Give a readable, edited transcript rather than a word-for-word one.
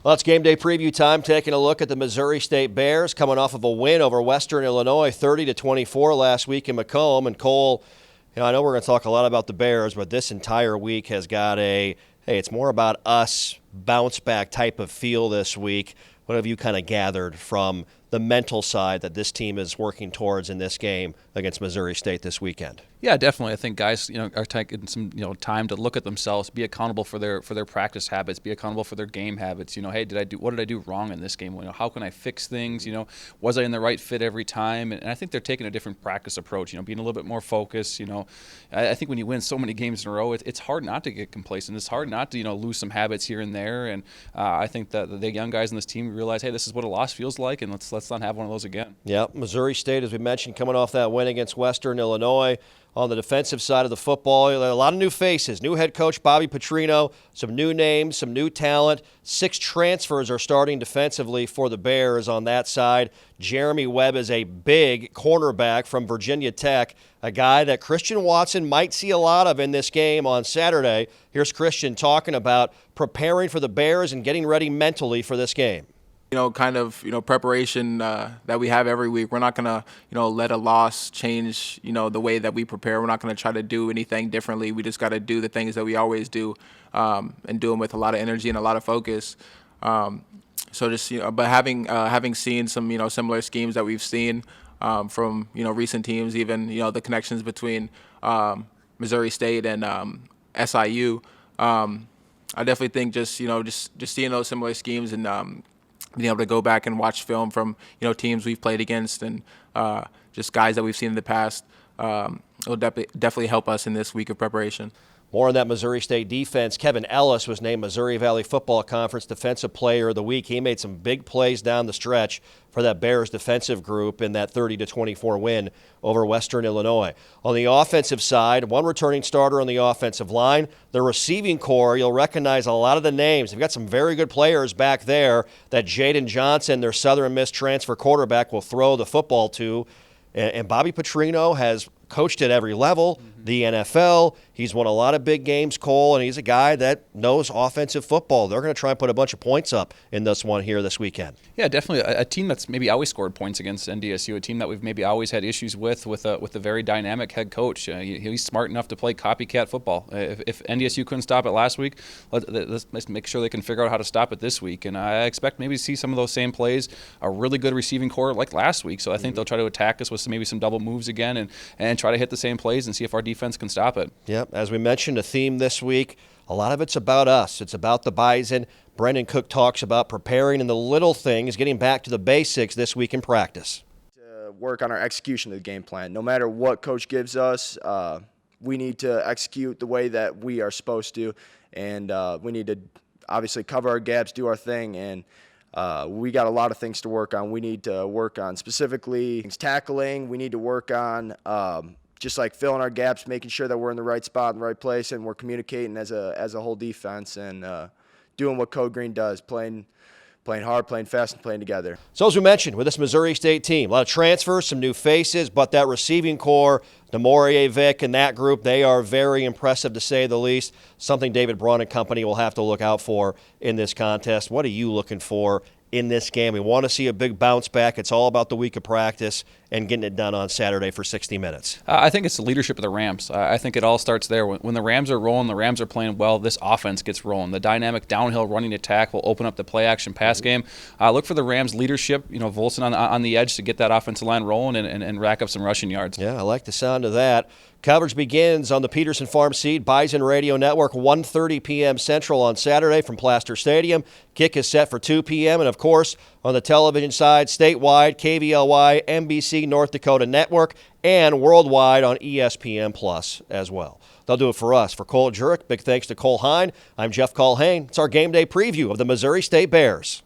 Well, it's game day preview time, taking a look at the Missouri State Bears coming off of a win over Western Illinois 30-24 last week in Macomb. And Cole, I know we're going to talk a lot about the Bears, but this entire week has got hey, it's more about us bounce back type of feel this week. What have you kind of gathered from the mental side that this team is working towards in this game against Missouri State this weekend? Yeah, definitely. I think guys, are taking some, time to look at themselves, be accountable for their practice habits, be accountable for their game habits. Hey, what did I do wrong in this game? How can I fix things? Was I in the right fit every time? And I think they're taking a different practice approach. Being a little bit more focused. I think when you win so many games in a row, it's hard not to get complacent. It's hard not to lose some habits here and there. And I think that the young guys in this team realize, hey, this is what a loss feels like, and let's not have one of those again. Yeah, Missouri State, as we mentioned, coming off that win against Western Illinois. On the defensive side of the football, a lot of new faces. New head coach Bobby Petrino, some new names, some new talent. 6 transfers are starting defensively for the Bears on that side. Jeremy Webb is a big cornerback from Virginia Tech, a guy that Christian Watson might see a lot of in this game on Saturday. Here's Christian talking about preparing for the Bears and getting ready mentally for this game. Preparation that we have every week. We're not going to, let a loss change, the way that we prepare. We're not going to try to do anything differently. We just got to do the things that we always do and do them with a lot of energy and a lot of focus. But having seen some, similar schemes that we've seen from, recent teams, even, the connections between Missouri State and SIU, I definitely think just seeing those similar schemes and being able to go back and watch film from teams we've played against and just guys that we've seen in the past will definitely help us in this week of preparation. More on that Missouri State defense. Kevin Ellis was named Missouri Valley Football Conference Defensive Player of the Week. He made some big plays down the stretch for that Bears defensive group in that 30-24 win over Western Illinois. On the offensive side, one returning starter on the offensive line. The receiving core, you'll recognize a lot of the names. They've got some very good players back there that Jaden Johnson, their Southern Miss transfer quarterback, will throw the football to. And Bobby Petrino has coached at every level, the NFL. He's won a lot of big games, Cole, and he's a guy that knows offensive football. They're going to try and put a bunch of points up in this one here this weekend. Yeah, definitely. A team that's maybe always scored points against NDSU, a team that we've maybe always had issues with a very dynamic head coach. He's smart enough to play copycat football. If NDSU couldn't stop it last week, let's make sure they can figure out how to stop it this week. And I expect maybe to see some of those same plays, a really good receiving core like last week. So I think they'll try to attack us with maybe some double moves again and try to hit the same plays and see if our defense can stop it. Yep, as we mentioned, a theme this week, a lot of it's about us. It's about the Bison. Brendan Cook talks about preparing and the little things, getting back to the basics this week in practice. To work on our execution of the game plan. No matter what coach gives us, we need to execute the way that we are supposed to, and we need to obviously cover our gaps, do our thing, and we got a lot of things to work on. We need to work on specifically tackling. We need to work on just like filling our gaps, making sure that we're in the right spot, in the right place, and we're communicating as a whole defense and doing what Code Green does, playing hard, playing fast, and playing together. So as we mentioned, with this Missouri State team, a lot of transfers, some new faces, but that receiving core, Demorie Vick and that group, they are very impressive to say the least. Something David Braun and company will have to look out for in this contest. What are you looking for in this game? We want to see a big bounce back. It's all about the week of practice and getting it done on Saturday for 60 minutes. I think it's the leadership of the Rams. I think it all starts there. When the Rams are rolling, the Rams are playing well, this offense gets rolling. The dynamic downhill running attack will open up the play-action pass game. Look for the Rams' leadership, Volson on the edge to get that offensive line rolling and rack up some rushing yards. Yeah, I like the sound of that. Coverage begins on the Peterson Farm Seed Bison Radio Network, 1:30 p.m. Central on Saturday from Plaster Stadium. Kick is set for 2 p.m. And, of course, on the television side, statewide, KVLY, NBC, North Dakota Network, and worldwide on ESPN Plus as well. They'll do it for us. For Cole Jirik, big thanks to Culhane. I'm Jeff Culhane. It's our game day preview of the Missouri State Bears.